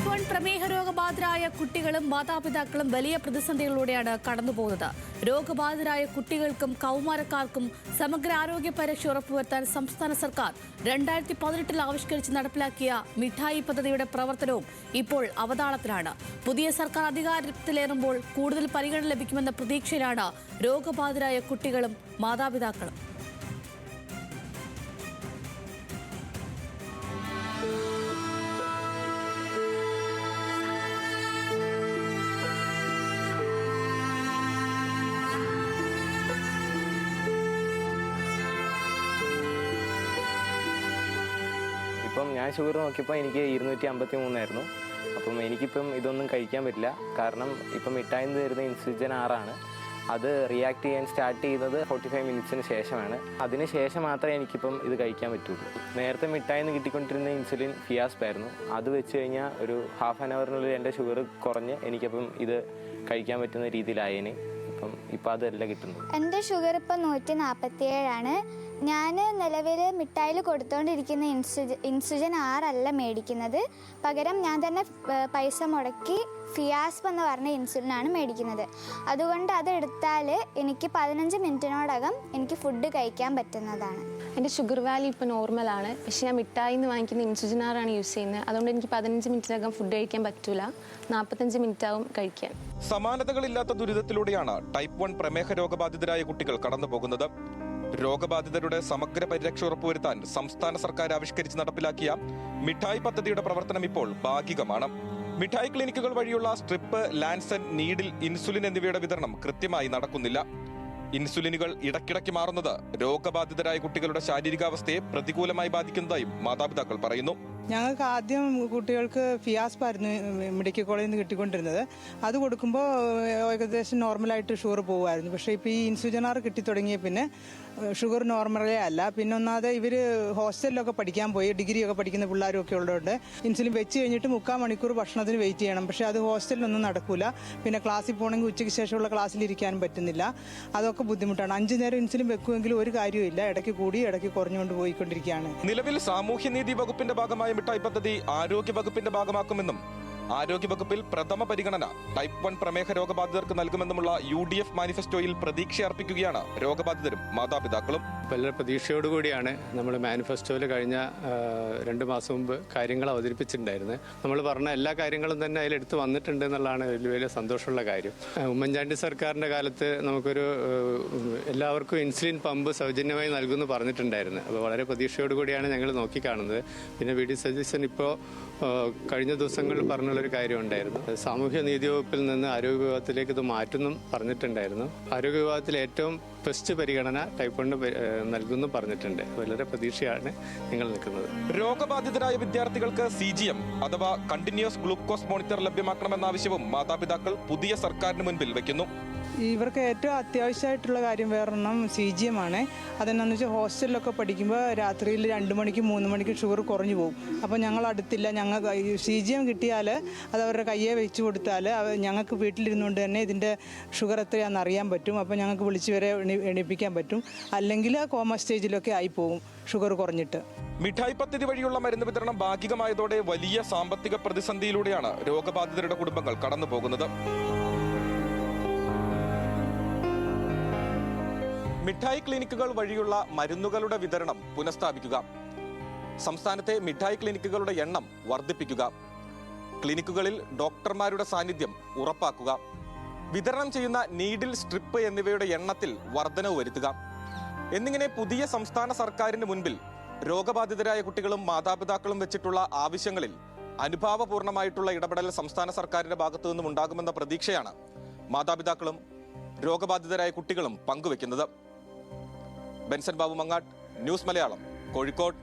Type 1 പ്രമേഹ രോഗബാധിതരായ കുട്ടികളും മാതാപിതാക്കളും വലിയ പ്രതിസന്ധികളിലൂടെയാണ് കടന്നുപോകുന്നത്. രോഗബാധിതരായ കുട്ടികൾക്കും കൗമാരക്കാർക്കും സമഗ്ര ആരോഗ്യ പരിരക്ഷ ഉറപ്പുവരുത്താൻ സംസ്ഥാന സർക്കാർ 2018 ആവിഷ്കരിച്ച് നടപ്പിലാക്കിയ മിഠായി പദ്ധതിയുടെ പ്രവർത്തനവും ഇപ്പോൾ അവതാളത്തിലാണ്. പുതിയ സർക്കാർ അധികാരത്തിലേറുമ്പോൾ കൂടുതൽ പരിഗണന ലഭിക്കുമെന്ന പ്രതീക്ഷയിലാണ് രോഗബാധിതരായ കുട്ടികളും മാതാപിതാക്കളും. ഇപ്പം ഞാൻ ഷുഗർ നോക്കിയപ്പോൾ എനിക്ക് 253 ആയിരുന്നു. അപ്പം എനിക്കിപ്പം ഇതൊന്നും കഴിക്കാൻ പറ്റില്ല. കാരണം ഇപ്പം മിഠായിൽ നിന്ന് വരുന്ന ഇൻസുലിൻ 6 ആണ്. അത് റിയാക്ട് ചെയ്യാൻ സ്റ്റാർട്ട് ചെയ്യുന്നത് 45 മിനിറ്റ്സിന് ശേഷമാണ്. അതിന് ശേഷം മാത്രമേ എനിക്കിപ്പം ഇത് കഴിക്കാൻ പറ്റുള്ളൂ. നേരത്തെ മിഠായിൽ നിന്ന് കിട്ടിക്കൊണ്ടിരുന്ന ഇൻസുലിൻ ഫിയാസ്പ് ആയിരുന്നു. അത് വെച്ച് കഴിഞ്ഞാൽ ഒരു ഹാഫ് ആൻ അവറിനുള്ളിൽ എൻ്റെ ഷുഗർ കുറഞ്ഞ് എനിക്കപ്പം ഇത് കഴിക്കാൻ പറ്റുന്ന രീതിയിലായേനെ. ഇപ്പം അതല്ല കിട്ടുന്നത്. എൻ്റെ ഷുഗർ ഇപ്പം 147 ആണ്. ഞാൻ നിലവിൽ മിഠായിൽ കൊടുത്തുകൊണ്ടിരിക്കുന്ന ഇൻസുലിൻ 6 അല്ല മേടിക്കുന്നത്. പകരം ഞാൻ തന്നെ പൈസ മുടക്കി ഫിയാസ്പ് എന്ന് പറഞ്ഞ ഇൻസുലിനാണ് മേടിക്കുന്നത്. അതുകൊണ്ട് അതെടുത്താൽ എനിക്ക് 15 മിനിറ്റിനോടകം എനിക്ക് ഫുഡ് കഴിക്കാൻ പറ്റുന്നതാണ്. എൻ്റെ ഷുഗർ വാല്യൂ ഇപ്പോൾ നോർമലാണ്. പക്ഷേ ഞാൻ മിഠായിൽ നിന്ന് വാങ്ങിക്കുന്ന ഇൻസുലിൻ 6 ആണ് യൂസ് ചെയ്യുന്നത്. അതുകൊണ്ട് എനിക്ക് 15 മിനിറ്റിനകം ഫുഡ് കഴിക്കാൻ പറ്റില്ല. 45 മിനിറ്റ് ആവും കഴിക്കാൻ. സമാനതകളില്ലാത്ത ദുരിതത്തിലൂടെയാണ് ടൈപ്പ് 1 പ്രമേഹ രോഗബാധിതരായ കുട്ടികൾ കടന്നു പോകുന്നത്. രോഗബാധിതരുടെ സമഗ്ര പരിരക്ഷ ഉറപ്പുവരുത്താൻ സംസ്ഥാന സർക്കാർ ആവിഷ്കരിച്ച് നടപ്പിലാക്കിയ മിഠായി പദ്ധതിയുടെ പ്രവർത്തനം ഇപ്പോൾ ഭാഗികമാണ്. മിഠായി ക്ലിനിക്കുകൾ വഴിയുള്ള സ്ട്രിപ്പ്, ലാൻസൻ, നീഡിൽ, ഇൻസുലിൻ എന്നിവയുടെ വിതരണം കൃത്യമായി നടക്കുന്നില്ല. ഇൻസുലിനുകൾ ഇടയ്ക്കിടയ്ക്ക് മാറുന്നത് രോഗബാധിതരായ കുട്ടികളുടെ ശാരീരികാവസ്ഥയെ പ്രതികൂലമായി ബാധിക്കുന്നതായും മാതാപിതാക്കൾ പറയുന്നു. ഞങ്ങൾക്ക് ആദ്യം കുട്ടികൾക്ക് ഫിയാസ്പായിരുന്നു മെഡിക്കൽ കോളേജിൽ നിന്ന് കിട്ടിക്കൊണ്ടിരുന്നത്. അത് കൊടുക്കുമ്പോൾ ഏകദേശം നോർമലായിട്ട് ഷുഗർ പോകുമായിരുന്നു. പക്ഷേ ഇപ്പോൾ ഈ ഇൻസുലിൻ 6 കിട്ടിത്തുടങ്ങിയ പിന്നെ ഷുഗർ നോർമലേ അല്ല. പിന്നെ ഒന്നാതെ ഇവർ ഹോസ്റ്റലിലൊക്കെ പഠിക്കാൻ പോയി, ഡിഗ്രിയൊക്കെ പഠിക്കുന്ന പിള്ളേരൊക്കെ ഉള്ളതുകൊണ്ട് ഇൻസുലിൻ വെച്ച് കഴിഞ്ഞിട്ട് 3/4 മണിക്കൂർ ഭക്ഷണത്തിന് വെയിറ്റ് ചെയ്യണം. പക്ഷേ അത് ഹോസ്റ്റലിലൊന്നും നടക്കില്ല. പിന്നെ ക്ലാസ്സിൽ പോകണമെങ്കിൽ ഉച്ചയ്ക്ക് ശേഷമുള്ള ക്ലാസ്സിലിരിക്കാനും പറ്റുന്നില്ല. അതൊക്കെ ബുദ്ധിമുട്ടാണ്. 5 നേരം ഇൻസുലിൻ വെക്കുമെങ്കിലും ഒരു കാര്യമില്ല. ഇടയ്ക്ക് കൂടി ഇടയ്ക്ക് കുറഞ്ഞുകൊണ്ട് പോയിക്കൊണ്ടിരിക്കുകയാണ്. നിലവിൽ സാമൂഹ്യനീതി വകുപ്പിന്റെ ഭാഗമായ മിഠായി പദ്ധതി ആരോഗ്യ വകുപ്പിന്റെ ഭാഗമാക്കുമെന്നും ആരോഗ്യ വകുപ്പിൽ പ്രഥമ പരിഗണന ടൈപ്പ് 1 പ്രമേഹ രോഗബാധിതർക്ക് നൽകുമെന്നുമുള്ള UDF മാനിഫെസ്റ്റോയിൽ പ്രതീക്ഷ അർപ്പിക്കുകയാണ് രോഗബാധിതരും മാതാപിതാക്കളും. വളരെ പ്രതീക്ഷയോടുകൂടിയാണ് നമ്മൾ മാനിഫെസ്റ്റോയിൽ കഴിഞ്ഞ 2 മാസം മുമ്പ് കാര്യങ്ങൾ അവതരിപ്പിച്ചിട്ടുണ്ടായിരുന്നത്. നമ്മൾ പറഞ്ഞ എല്ലാ കാര്യങ്ങളും തന്നെ അതിലെടുത്ത് വന്നിട്ടുണ്ട് എന്നുള്ളതാണ് വലിയ സന്തോഷമുള്ള കാര്യം. ഉമ്മൻചാണ്ടി സർക്കാരിൻ്റെ കാലത്ത് നമുക്കൊരു എല്ലാവർക്കും ഇൻസുലിൻ പമ്പ് സൗജന്യമായി നൽകുമെന്ന് പറഞ്ഞിട്ടുണ്ടായിരുന്നു. അപ്പോൾ വളരെ പ്രതീക്ഷയോടുകൂടിയാണ് ഞങ്ങൾ നോക്കിക്കാണുന്നത്. പിന്നെ VD സതീശൻ ഇപ്പോൾ കഴിഞ്ഞ ദിവസങ്ങളിൽ പറഞ്ഞുള്ളൊരു കാര്യം ഉണ്ടായിരുന്നു. സാമൂഹ്യ നീതി വകുപ്പിൽ നിന്ന് ആരോഗ്യ വിഭാഗത്തിലേക്ക് ഇത് മാറ്റുമെന്നും പറഞ്ഞിട്ടുണ്ടായിരുന്നു. ആരോഗ്യ വിഭാഗത്തിൽ ഏറ്റവും ഫസ്റ്റ് പരിഗണന ടൈപ്പ് 1 നൽകുമെന്നും പറഞ്ഞിട്ടുണ്ട്. വളരെ പ്രതീക്ഷയാണ് ഞങ്ങൾ നിൽക്കുന്നത്. രോഗബാധിതരായ വിദ്യാർത്ഥികൾക്ക് CGM അഥവാ കണ്ടിന്യൂസ് ഗ്ലൂക്കോസ് മോണിറ്റർ ലഭ്യമാക്കണമെന്ന ആവശ്യവും മാതാപിതാക്കൾ പുതിയ സർക്കാരിന് മുൻപിൽ വയ്ക്കുന്നു. ഇവർക്ക് ഏറ്റവും അത്യാവശ്യമായിട്ടുള്ള കാര്യം വേറെണ്ണം CGM ആണ്. അതെന്നാന്ന് വെച്ചാൽ ഹോസ്റ്റലിലൊക്കെ പഠിക്കുമ്പോൾ രാത്രിയിൽ 2 മണിക്കും 3 മണിക്കും ഷുഗർ കുറഞ്ഞു പോകും. അപ്പോൾ ഞങ്ങൾ അടുത്തില്ല. ഞങ്ങൾ CGM കിട്ടിയാൽ അത് അവരുടെ കയ്യെ വെച്ച് കൊടുത്താൽ ഞങ്ങൾക്ക് വീട്ടിലിരുന്നുകൊണ്ട് തന്നെ ഇതിൻ്റെ ഷുഗർ എത്രയാണെന്ന് അറിയാൻ പറ്റും. അപ്പോൾ ഞങ്ങൾക്ക് വിളിച്ച് വരെ എണീപ്പിക്കാൻ പറ്റും. അല്ലെങ്കിൽ കോമ സ്റ്റേജിലൊക്കെ ആയിപ്പോകും ഷുഗർ കുറഞ്ഞിട്ട്. മിഠായി പദ്ധതി വഴിയുള്ള മരുന്ന് വിതരണം ഭാഗികമായതോടെ വലിയ സാമ്പത്തിക പ്രതിസന്ധിയിലൂടെയാണ് രോഗബാധിതരുടെ കുടുംബങ്ങൾ കടന്നു പോകുന്നത്. മിഠായി ക്ലിനിക്കുകൾ വഴിയുള്ള മരുന്നുകളുടെ വിതരണം പുനഃസ്ഥാപിക്കുക. സംസ്ഥാനത്തെ മിഠായി ക്ലിനിക്കുകളുടെ എണ്ണം വർദ്ധിപ്പിക്കുക. ക്ലിനിക്കുകളിൽ ഡോക്ടർമാരുടെ സാന്നിധ്യം ഉറപ്പാക്കുക. വിതരണം ചെയ്യുന്ന നീഡിൽ, സ്ട്രിപ്പ് എന്നിവയുടെ എണ്ണത്തിൽ വർധനവ് വരുത്തുക. എന്നിങ്ങനെ പുതിയ സംസ്ഥാന സർക്കാരിന് മുൻപിൽ രോഗബാധിതരായ കുട്ടികളും മാതാപിതാക്കളും വെച്ചിട്ടുള്ള ആവശ്യങ്ങളിൽ അനുഭാവപൂർണമായിട്ടുള്ള ഇടപെടൽ സംസ്ഥാന സർക്കാരിന്റെ ഭാഗത്തു നിന്നും ഉണ്ടാകുമെന്ന പ്രതീക്ഷയാണ് മാതാപിതാക്കളും രോഗബാധിതരായ കുട്ടികളും പങ്കുവെക്കുന്നത്. Benson Babu Mangattu, news Malayalam, Kozhikode.